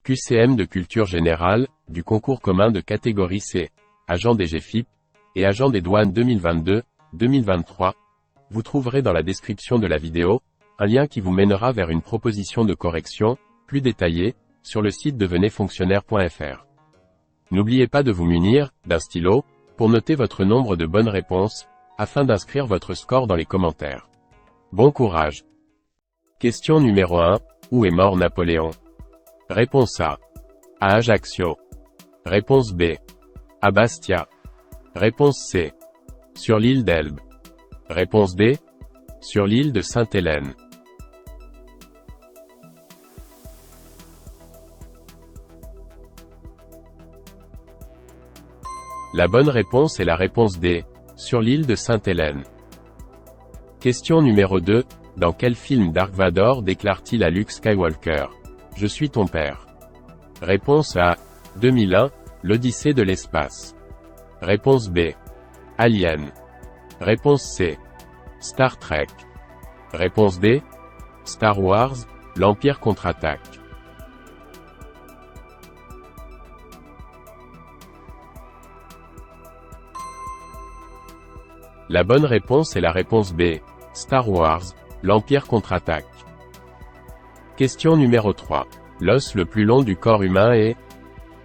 QCM de culture générale, du concours commun de catégorie C, agent DGFiP, et agent des douanes 2022-2023, vous trouverez dans la description de la vidéo, un lien qui vous mènera vers une proposition de correction, plus détaillée, sur le site devenezfonctionnaire.fr. N'oubliez pas de vous munir d'un stylo, pour noter votre nombre de bonnes réponses, afin d'inscrire votre score dans les commentaires. Bon courage! Question numéro 1. Où est mort Napoléon? Réponse A. À Ajaccio. Réponse B. À Bastia. Réponse C. Sur l'île d'Elbe. Réponse D. Sur l'île de Sainte-Hélène. La bonne réponse est la réponse D. Sur l'île de Sainte-Hélène. Question numéro 2. Dans quel film Dark Vador déclare-t-il à Luke Skywalker: Je suis ton père? Réponse A. 2001, l'Odyssée de l'espace. Réponse B. Alien. Réponse C. Star Trek. Réponse D. Star Wars, l'Empire contre-attaque. La bonne réponse est la réponse B. Star Wars, l'Empire contre-attaque. Question numéro 3. L'os le plus long du corps humain est?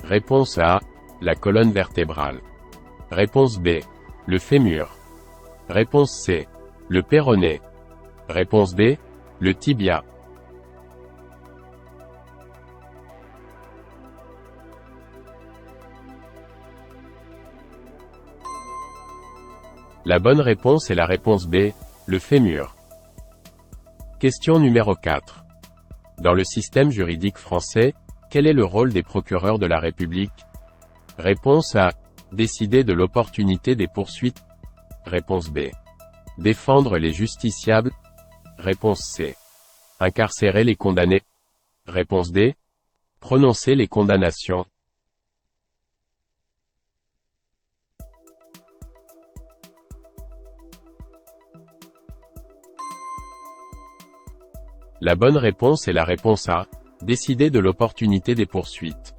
Réponse A. La colonne vertébrale. Réponse B. Le fémur. Réponse C. Le péroné. Réponse D. Le tibia. La bonne réponse est la réponse B. Le fémur. Question numéro 4. Dans le système juridique français, quel est le rôle des procureurs de la République? Réponse A. Décider de l'opportunité des poursuites. Réponse B. Défendre les justiciables. Réponse C. Incarcérer les condamnés. Réponse D. Prononcer les condamnations. La bonne réponse est la réponse A. Décider de l'opportunité des poursuites.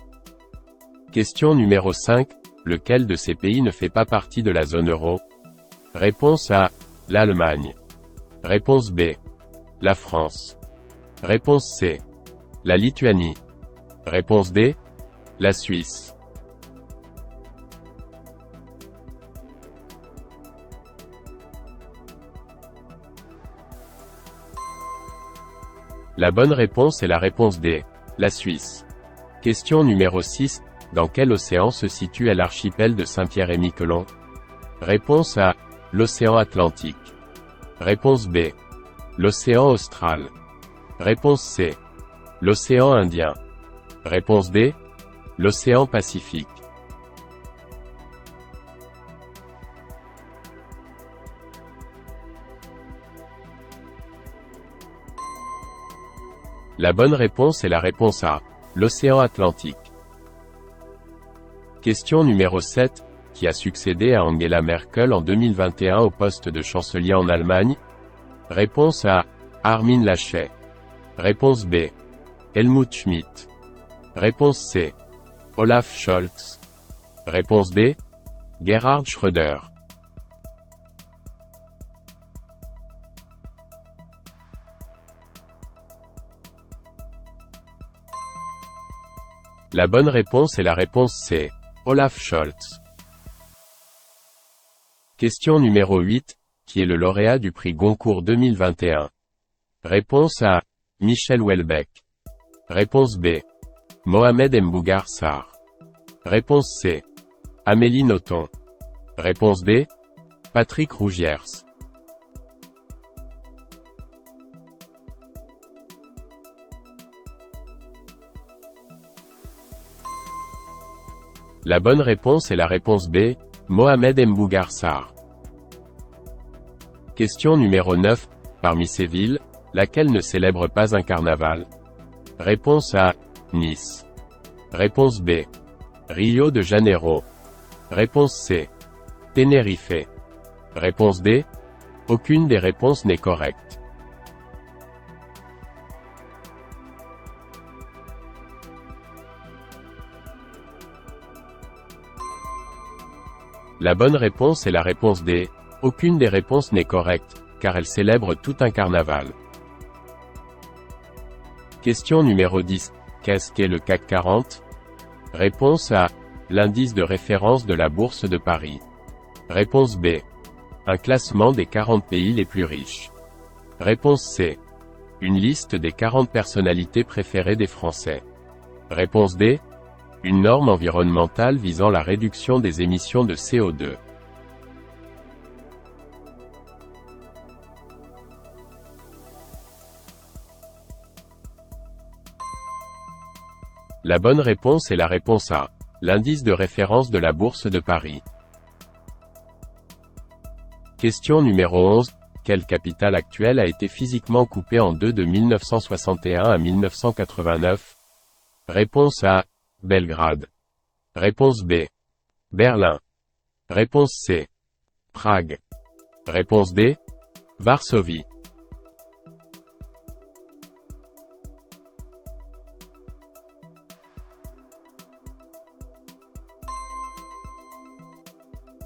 Question numéro 5. Lequel de ces pays ne fait pas partie de la zone euro? Réponse A. L'Allemagne. Réponse B. La France. Réponse C. La Lituanie. Réponse D. La Suisse. La bonne réponse est la réponse D. La Suisse. Question numéro 6. Dans quel océan se situe l'archipel de Saint-Pierre-et-Miquelon? Réponse A. L'océan Atlantique. Réponse B. L'océan Austral. Réponse C. L'océan Indien. Réponse D. L'océan Pacifique. La bonne réponse est la réponse A. L'océan Atlantique. Question numéro 7. Qui a succédé à Angela Merkel en 2021 au poste de chancelier en Allemagne? Réponse A. Armin Laschet. Réponse B. Helmut Schmidt. Réponse C. Olaf Scholz. Réponse D. Gerhard Schröder. La bonne réponse est la réponse C. Olaf Scholz. Question numéro 8. Qui est le lauréat du prix Goncourt 2021? Réponse A. Michel Houellebecq. Réponse B. Mohamed Mbougar Sarr. Réponse C. Amélie Nothomb. Réponse D. Patrick Rougiers. La bonne réponse est la réponse B. Mohamed Mbougar Sarr. Question numéro 9. Parmi ces villes, laquelle ne célèbre pas un carnaval? Réponse A. Nice. Réponse B. Rio de Janeiro. Réponse C. Tenerife. Réponse D. Aucune des réponses n'est correcte. La bonne réponse est la réponse D. Aucune des réponses n'est correcte, car elles célèbrent tout un carnaval. Question numéro 10. Qu'est-ce qu'est le CAC 40? Réponse A. L'indice de référence de la Bourse de Paris. Réponse B. Un classement des 40 pays les plus riches. Réponse C. Une liste des 40 personnalités préférées des Français. Réponse D. Une norme environnementale visant la réduction des émissions de CO2. La bonne réponse est la réponse A. L'indice de référence de la Bourse de Paris. Question numéro 11. Quelle capitale actuelle a été physiquement coupée en deux de 1961 à 1989? Réponse A. Belgrade. Réponse B. Berlin. Réponse C. Prague. Réponse D. Varsovie.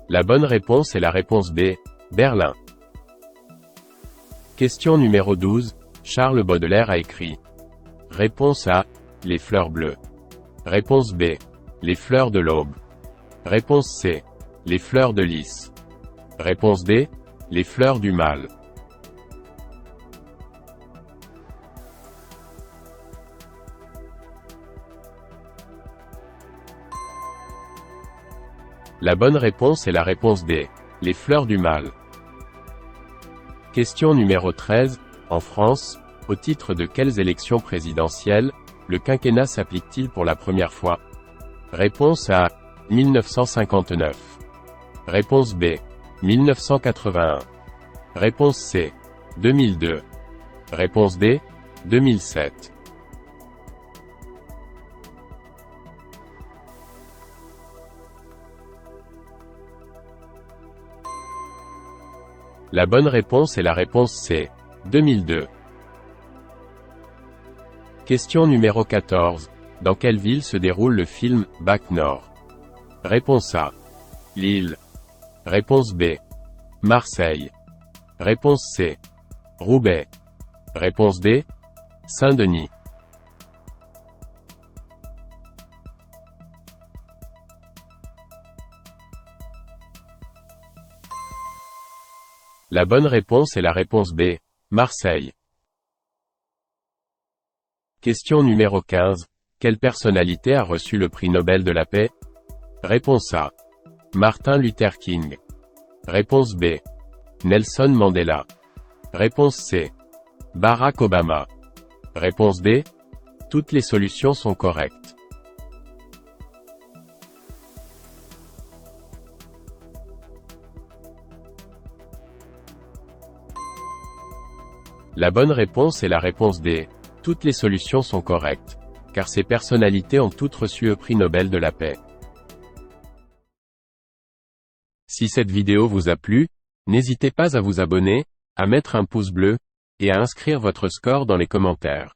La bonne réponse est la réponse B. Berlin. Question numéro 12. Charles Baudelaire a écrit. Réponse A. Les fleurs bleues. Réponse B. Les fleurs de l'aube. Réponse C. Les fleurs de lys. Réponse D. Les fleurs du mal. La bonne réponse est la réponse D. Les fleurs du mal. Question numéro 13. En France, au titre de quelles élections présidentielles, le quinquennat s'applique-t-il pour la première fois? Réponse A. 1959. Réponse B. 1981. Réponse C. 2002. Réponse D. 2007. La bonne réponse est la réponse C. 2002. Question numéro 14. Dans quelle ville se déroule le film Bac Nord? Réponse A. Lille. Réponse B. Marseille. Réponse C. Roubaix. Réponse D. Saint-Denis. La bonne réponse est la réponse B. Marseille. Question numéro 15. Quelle personnalité a reçu le prix Nobel de la paix? Réponse A. Martin Luther King. Réponse B. Nelson Mandela. Réponse C. Barack Obama. Réponse D. Toutes les solutions sont correctes. La bonne réponse est la réponse D. Toutes les solutions sont correctes, car ces personnalités ont toutes reçu le prix Nobel de la paix. Si cette vidéo vous a plu, n'hésitez pas à vous abonner, à mettre un pouce bleu, et à inscrire votre score dans les commentaires.